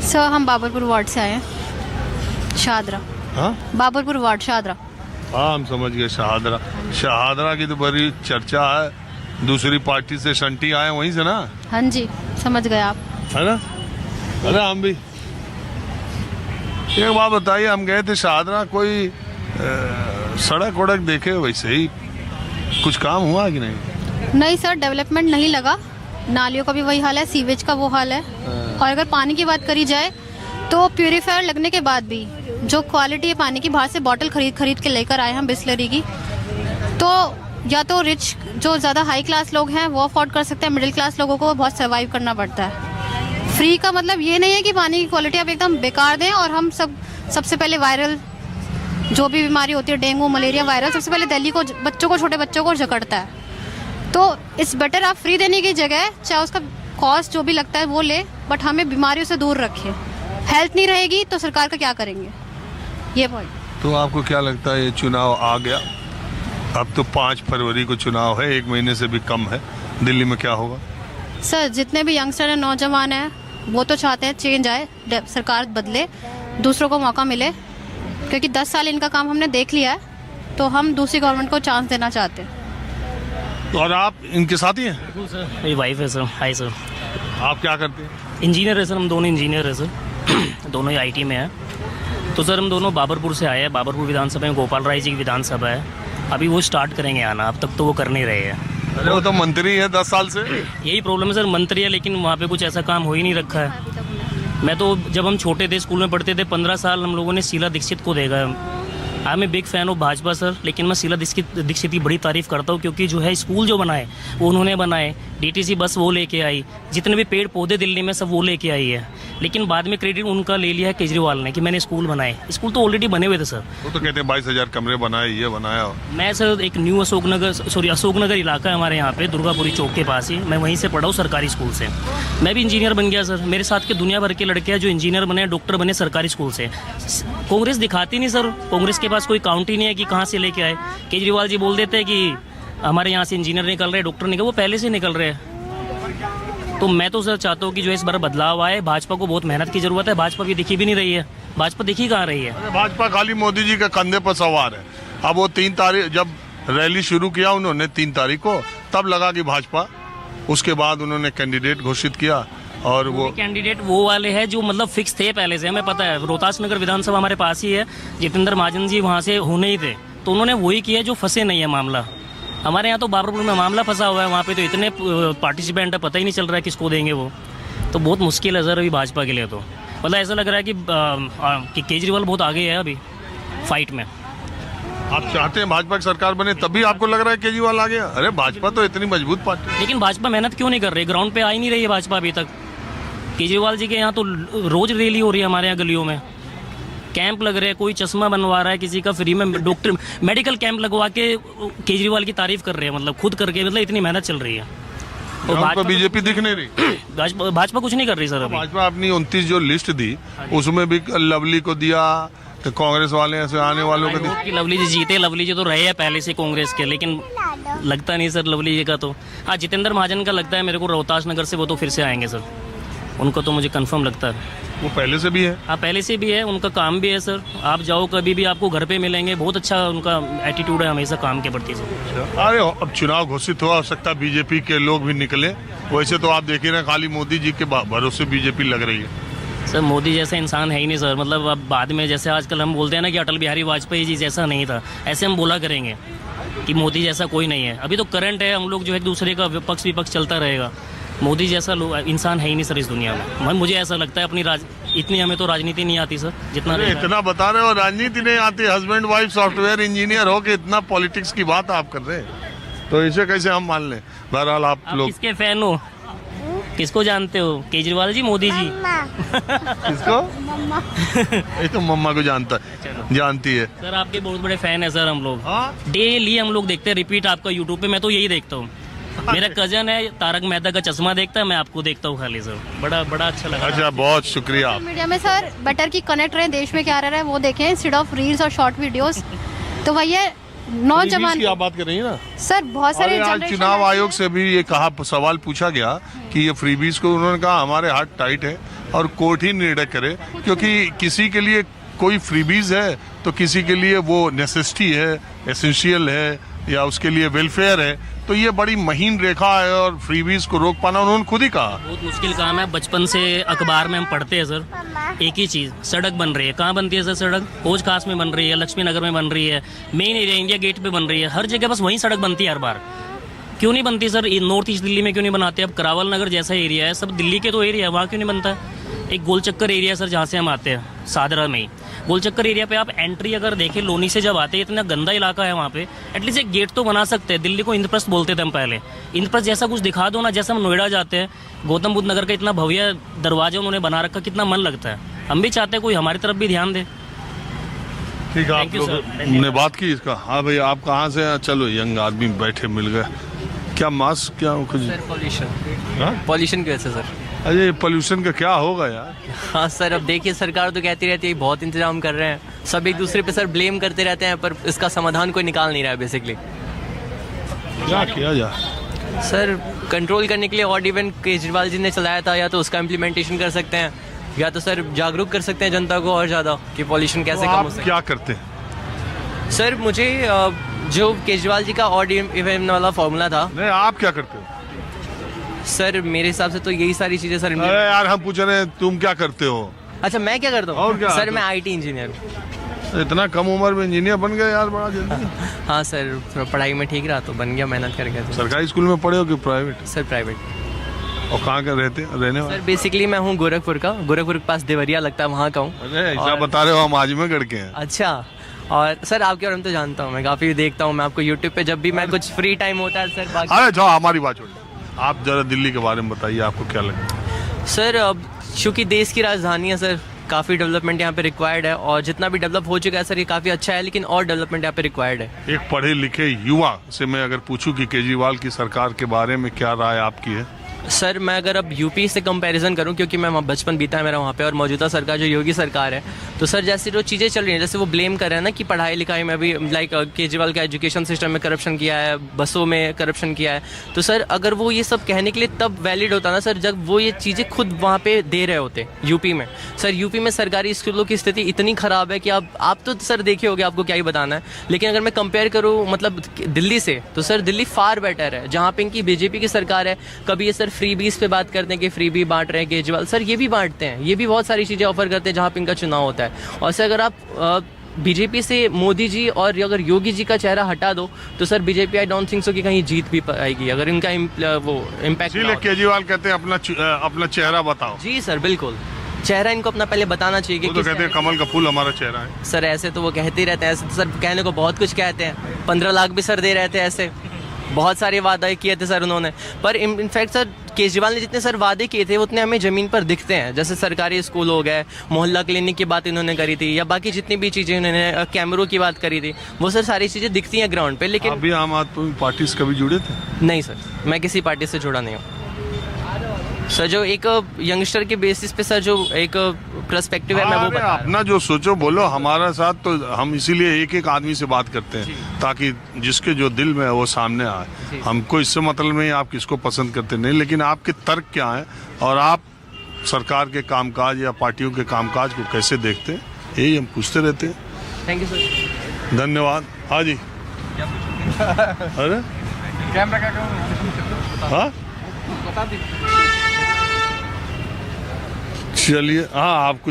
Sir हम Babarpur ward से आए हैं, शाहदरा। हाँ बाबरपुर वार्ड शाहदरा। हाँ, हम समझ गए। शाहदरा की तो बड़ी चर्चा है। दूसरी पार्टी से शंटी आए वहीं से ना। हाँ जी, समझ गए आप। है ना। अरे हम भी एक बात बताइए, हम गए थे शाहदरा, कोई सड़क वड़क देखे वैसे ही कुछ काम हुआ कि नहीं? नहीं सर, डेवलपमेंट नहीं लगा। नालियों का भी वही हाल है, सीवेज का वो हाल है। और अगर पानी की बात करी जाए तो प्यूरीफायर लगने के बाद भी जो क्वालिटी है पानी की, बाहर से बॉटल खरीद के लेकर आए हम बिस्लरी की, तो या तो रिच जो ज़्यादा हाई क्लास लोग हैं वो अफोर्ड कर सकते हैं, मिडिल क्लास लोगों को बहुत सर्वाइव करना पड़ता है। फ्री का मतलब ये नहीं है कि पानी की क्वालिटी आप एकदम बेकार दें और हम सबसे पहले वायरल जो भी बीमारी होती है, डेंगू मलेरिया वायरल, सबसे पहले दिल्ली को बच्चों को, छोटे बच्चों को जकड़ता है। तो इट्स बेटर आप फ्री देने की जगह चाहे उसका कॉस्ट जो भी लगता है वो ले, बट हमें बीमारियों से दूर रखें। हेल्थ नहीं रहेगी तो सरकार का क्या करेंगे, ये पॉइंट। तो आपको क्या लगता है, ये चुनाव आ गया, अब तो 5 फरवरी को चुनाव है, 1 महीने से भी कम है, दिल्ली में क्या होगा? सर जितने भी यंगस्टर हैं, नौजवान हैं, वो तो चाहते हैं चेंज आए, सरकार बदले, दूसरों को मौका मिले, क्योंकि 10 साल इनका काम हमने देख लिया है, तो हम दूसरी गवर्नमेंट को चांस देना चाहते हैं। और आप इनके साथी हैं? बिल्कुल सर, मेरी वाइफ है सर। Hi sir. आप क्या करते हैं? इंजीनियर है सर, हम दोनों इंजीनियर है सर। दोनों ही आईटी में हैं। तो सर हम दोनों बाबरपुर से आए हैं। बाबरपुर विधानसभा में गोपाल राय जी की विधानसभा है, अभी वो स्टार्ट करेंगे आना, अब तक तो वो कर नहीं रहे हैं। अरे वो तो मंत्री है 10 साल से। यही प्रॉब्लम है सर, मंत्री है लेकिन वहाँ पे कुछ ऐसा काम हो ही नहीं रखा है। मैं तो जब हम छोटे थे, स्कूल में पढ़ते थे, 15 साल हम लोगों ने शीला दीक्षित को देखा है। I am a big fan of Bhajpa sir, लेकिन मैं शीला दीक्षित की बड़ी तारीफ करता हूँ, क्योंकि जो है स्कूल जो बनाए वो उन्होंने बनाए, डीटीसी बस वो लेके आई, जितने भी पेड़ पौधे दिल्ली में सब वो लेके आई है। लेकिन बाद में क्रेडिट उनका ले लिया है केजरीवाल ने कि मैंने स्कूल बनाए। स्कूल तो ऑलरेडी बने हुए थे सर। वो तो कहते हैं 22,000 कमरे बनाए, ये बनाया। मैं सर एक न्यू अशोकनगर इलाका है हमारे यहाँ पे, दुर्गापुरी चौक के पास ही, मैं वहीं से पढ़ा हूँ सरकारी स्कूल से। मैं भी इंजीनियर बन गया सर। मेरे साथ के दुनिया भर के लड़के हैं जो इंजीनियर बने, डॉक्टर बने सरकारी स्कूल से। कांग्रेस दिखाती नहीं सर, कांग्रेस के पास कोई काउंट ही नहीं है कि कहाँ से लेके आए। केजरीवाल जी बोल देते हैं कि हमारे यहाँ से इंजीनियर निकल रहे, डॉक्टर निकल, वो पहले से निकल रहे हैं। तो मैं तो सर चाहता हूँ कि जो इस बार बदलाव आए। भाजपा को बहुत मेहनत की जरूरत है, भाजपा भी दिखी भी नहीं रही है। भाजपा दिखी कहाँ रही है? अरे भाजपा खाली मोदी जी के कंधे पर सवार है। अब वो 3 तारीख जब रैली शुरू किया उन्होंने 3 तारीख को, तब लगा कि भाजपा, उसके बाद उन्होंने कैंडिडेट घोषित किया और वो कैंडिडेट वो वाले हैं जो मतलब फिक्स थे पहले से, हमें पता है। रोहतास नगर विधानसभा हमारे पास ही है, जितेंद्र महाजन जी वहाँ से होने ही थे, तो उन्होंने वही किया जो फंसे नहीं है मामला। हमारे यहाँ तो बाबरपुर में मामला फंसा हुआ है, वहाँ पे तो इतने पार्टिसिपेंट है, पता ही नहीं चल रहा है किसको देंगे वो। तो बहुत मुश्किल है सर अभी भाजपा के लिए। तो मतलब ऐसा लग रहा है कि केजरीवाल बहुत आगे है अभी फाइट में। आप चाहते हैं भाजपा की सरकार बने, तभी आपको लग रहा है केजरीवाल आ गया? अरे भाजपा तो इतनी मजबूत पार्टी है। लेकिन भाजपा मेहनत क्यों नहीं कर रही? ग्राउंड पे आ ही नहीं रही है भाजपा अभी तक। केजरीवाल जी के यहाँ तो रोज रैली हो रही है, हमारे यहाँ गलियों में कैंप लग रहे हैं, कोई चश्मा बनवा रहा है किसी का फ्री में, डॉक्टर मेडिकल कैंप लगवा के केजरीवाल की तारीफ कर रहे हैं, मतलब खुद करके, मतलब इतनी मेहनत चल रही है। तो भाजपा बीजेपी दिख नहीं रही। भाजपा कुछ नहीं कर रही सर अभी। भाजपा अपनी 29 जो लिस्ट दी उसमें भी लवली को दिया, तो कांग्रेस वाले ऐसे आने वालों को दी। लवली जी जीते, लवली जी तो रहे हैं पहले से कांग्रेस के, लेकिन लगता नहीं सर लवली जी का तो। हाँ, जितेंद्र महाजन का लगता है मेरे को, रोहतास नगर से, वो तो फिर से आएंगे सर, उनको तो मुझे कंफर्म लगता है। वो पहले से भी है? हाँ पहले से भी है, उनका काम भी है सर। आप जाओ कभी भी आपको घर पे मिलेंगे, बहुत अच्छा उनका एटीट्यूड है हमेशा काम के प्रति सर। अरे अब चुनाव घोषित हो सकता है बीजेपी के लोग भी निकले, वैसे तो आप देखिए ना खाली मोदी जी के भरोसे बीजेपी लग रही है। सर मोदी जैसा इंसान है ही नहीं सर। मतलब अब बाद में जैसे आजकल हम बोलते हैं ना कि अटल बिहारी वाजपेयी जी जैसा नहीं था, ऐसे हम बोला करेंगे कि मोदी जैसा कोई नहीं है। अभी तो करंट है, हम लोग जो है एक दूसरे का विपक्ष विपक्ष चलता रहेगा। मोदी जैसा इंसान है ही नहीं सर इस दुनिया में। मुझे ऐसा लगता है अपनी इतनी हमें तो राजनीति नहीं आती सर जितना। इतना बता रहे हो राजनीति नहीं आती, हस्बैंड वाइफ सॉफ्टवेयर इंजीनियर हो के इतना पॉलिटिक्स की बात आप कर रहे हैं, तो इसे कैसे हम मान लें? बहरहाल आप लोग किसके फैन हो, किसको जानते हो? केजरीवाल जी, मोदी जी? किसको? ये तो मम्मा को जानती है सर। आपके बहुत बड़े फैन है सर हम लोग। हाँ? डेली हम लोग देखते हैं रिपीट आपका यूट्यूब पे, मैं तो यही देखता हूँ। मेरा कजन है, तारक मेहता का चश्मा देखता है, मैं आपको देखता हूँ खाली सर। बड़ा अच्छा लगा। अच्छा, बहुत शुक्रिया। मीडिया में सर बेटर की कनेक्ट रहे, देश में क्या रह रहा है वो देखें इंस्टेड ऑफ रील्स और शॉर्ट वीडियोस। तो भैया नौजवान की आप बात कर रही है ना सर, बहुत सारे आज चुनाव आयोग से भी ये कहा, सवाल पूछा गया कि ये फ्रीबीज को, उन्होंने कहा हमारे हाथ टाइट है, और कोर्ट ही निर्णय करे, क्योंकि किसी के लिए कोई फ्रीबीज है तो किसी के लिए वो नेसेसिटी है, एसेंशियल है, या उसके लिए वेलफेयर है। तो ये बड़ी महीन रेखा है और फ्रीबीज को रोक पाना उन्होंने खुद ही कहा। बहुत मुश्किल काम है। बचपन से अखबार में हम पढ़ते हैं सर, एक ही चीज़, सड़क बन रही है। कहाँ बनती है सर सड़क? कोच खास में बन रही है, लक्ष्मी नगर में बन रही है, मेन एरिया इंडिया गेट पे बन रही है, हर जगह बस वहीं सड़क बनती है हर बार। क्यों नहीं बनती सर? नॉर्थ ईस्ट दिल्ली में क्यों नहीं बनाते? अब करावल नगर जैसा एरिया है, सब दिल्ली के तो एरिया है, वहाँ क्यों नहीं बनता? एक गोल चक्कर एरिया सर जहाँ से हम आते हैं, सादरा में ही गोल चक्कर एरिया पे आप एंट्री अगर देखें, लोनी से जब आते हैं, इतना गंदा इलाका है वहाँ पे, एटलीस्ट एक गेट तो बना सकते हैं। दिल्ली को इंद्रप्रस्थ बोलते थे हम पहले, इंद्रप्रस्थ जैसा कुछ दिखा दो ना। जैसे हम नोएडा जाते हैं, गौतम बुद्ध नगर का इतना भव्य दरवाजा उन्होंने बना रखा, कितना मन लगता है। हम भी चाहते हैं कोई हमारी तरफ भी ध्यान दे। ठीक है, आप Thank you, लोगों sir. ने बात की इसका। हाँ भाई, आप कहाँ से हैं? चलो, यंग आदमी बैठे मिल गए। क्या मास्क, क्या कुछ? सर पॉल्यूशन, हाँ? पॉल्यूशन की वजह से सर। अरे पोल्यूशन का क्या होगा यार? हाँ सर, अब देखिए सरकार तो कहती रहती है बहुत इंतजाम कर रहे हैं, सब एक दूसरे पे सर ब्लेम करते रहते हैं, पर इसका समाधान कोई निकाल नहीं रहा है बेसिकली। क्या किया जाए? सर कंट्रोल करने के लिए ऑड इवन केजरीवाल जी ने चलाया था, या तो उसका इम्प्लीमेंटेशन कर सकते हैं, या तो सर जागरूक कर सकते हैं जनता को और ज़्यादा कि पॉल्यूशन कैसे तो कम हो आप सके। क्या करते हैं? सर मुझे जो केजरीवाल जी का ऑड इवन वाला फॉर्मूला था, नहीं, आप क्या करते हो? सर मेरे हिसाब से तो यही सारी चीज़ें सर। अरे यार, हम पूछ रहे हैं तुम क्या करते हो? अच्छा, मैं क्या करता और क्या? हूँ सर? मैं IT इंजीनियर हूँ। इतना कम उम्र में इंजीनियर बन गए यार, बड़ा जल्दी। हाँ सर, थोड़ा पढ़ाई में ठीक रहा तो बन गया, मेहनत करके। सरकारी स्कूल में पढ़े हो कि प्राइवेट? Sir private. और कहाँ के रहने वाले? सर बेसिकली मैं हूँ गोरखपुर का, गोरखपुर के पास देवरिया लगता है, वहाँ का हूँ। अरे ऐसा बता रहे हो, हम आजमगढ़ के हैं। अच्छा, और सर आपके बारे में तो जानता हूँ, मैं काफ़ी देखता हूँ, मैं आपको यूट्यूब पे जब भी मैं कुछ फ्री टाइम होता है सर। बाकी अरे जाओ, हमारी बात छोड़िए, आप जरा दिल्ली के बारे में बताइए, आपको क्या लगता है? सर अब चूँकि देश की राजधानी है सर, काफ़ी डेवलपमेंट यहाँ पे रिक्वायर्ड है, और जितना भी डेवलप हो चुका है सर ये काफ़ी अच्छा है, लेकिन और डेवलपमेंट यहाँ पे रिक्वायर्ड है। एक पढ़े लिखे युवा से मैं अगर पूछूं कि केजरीवाल की सरकार के बारे में क्या राय आपकी है? सर मैं अगर अब यूपी से कंपैरिजन करूं, क्योंकि मैं वहाँ बचपन बीता है मेरा वहाँ पे, और मौजूदा सरकार जो योगी सरकार है, तो सर जैसे जो चीज़ें चल रही हैं, जैसे वो ब्लेम कर रहे हैं ना कि पढ़ाई लिखाई में भी लाइक केजरीवाल का एजुकेशन सिस्टम में करप्शन किया है, बसों में करप्शन किया है, तो सर अगर वो ये सब कहने के लिए तब वैलिड होता ना सर जब वो ये चीज़ें खुद वहाँ पे दे रहे होते यूपी में। सर यूपी में सरकारी स्कूलों की स्थिति इतनी ख़राब है कि आप तो सर देखे होगे, आपको क्या ही बताना है, लेकिन अगर मैं कंपेयर करूँ मतलब दिल्ली से, तो सर दिल्ली फार बेटर है, जहाँ पे इनकी बीजेपी की सरकार है। कभी ये सर फ्री बीस पे बात करते हैं कि फ्री भी बांट रहे हैं केजरीवाल, सर ये भी बांटते हैं, ये भी बहुत सारी चीज़ें ऑफर करते हैं जहाँ पे इनका चुनाव होता है। और सर अगर आप बीजेपी से मोदी जी और अगर योगी जी का चेहरा हटा दो, तो sir BJP I don't think so कि कहीं जीत भी पाएगी, अगर इनका वो इम्पैक्ट। इसलिए केजरीवाल कहते हैं अपना चेहरा बताओ। जी सर बिल्कुल, चेहरा इनको अपना पहले बताना चाहिए कि वो तो कहते हैं कमल का फूल हमारा चेहरा है। सर ऐसे तो वो कहते ही रहते हैं, ऐसे तो सर कहने को बहुत कुछ कहते हैं, 15 लाख भी सर दे रहे थे, ऐसे बहुत सारे वादे किए थे सर उन्होंने, पर इनफैक्ट सर केजरीवाल ने जितने सर वादे किए थे उतने हमें ज़मीन पर दिखते हैं। जैसे सरकारी स्कूल हो गए, मोहल्ला क्लिनिक की बात इन्होंने करी थी, या बाकी जितनी भी चीज़ें इन्होंने कैमरों की बात करी थी, वो सर सारी चीज़ें दिखती हैं ग्राउंड पे। लेकिन अभी आम आदमी पार्टी से कभी जुड़े थे? नहीं सर, मैं किसी पार्टी से जुड़ा नहीं हूँ सर। जो एक यंगस्टर के बेसिस पे सर जो एक पर्सपेक्टिव है मैं वो बता रहा हूं। अपना जो सोचो बोलो, हमारा साथ तो हम इसीलिए एक एक आदमी से बात करते हैं ताकि जिसके जो दिल में है वो सामने आए। हमको इससे मतलब नहीं आप किसको पसंद करते नहीं, लेकिन आपके तर्क क्या है और आप सरकार के कामकाज या पार्टियों के कामकाज को कैसे देखते हैं, यही हम पूछते रहते हैं। Thank you sir. धन्यवाद। हाँ जी। अरे कैमरा क्या कहूँ? हाँ बता दीजिए। चलिए, हाँ आप कुछ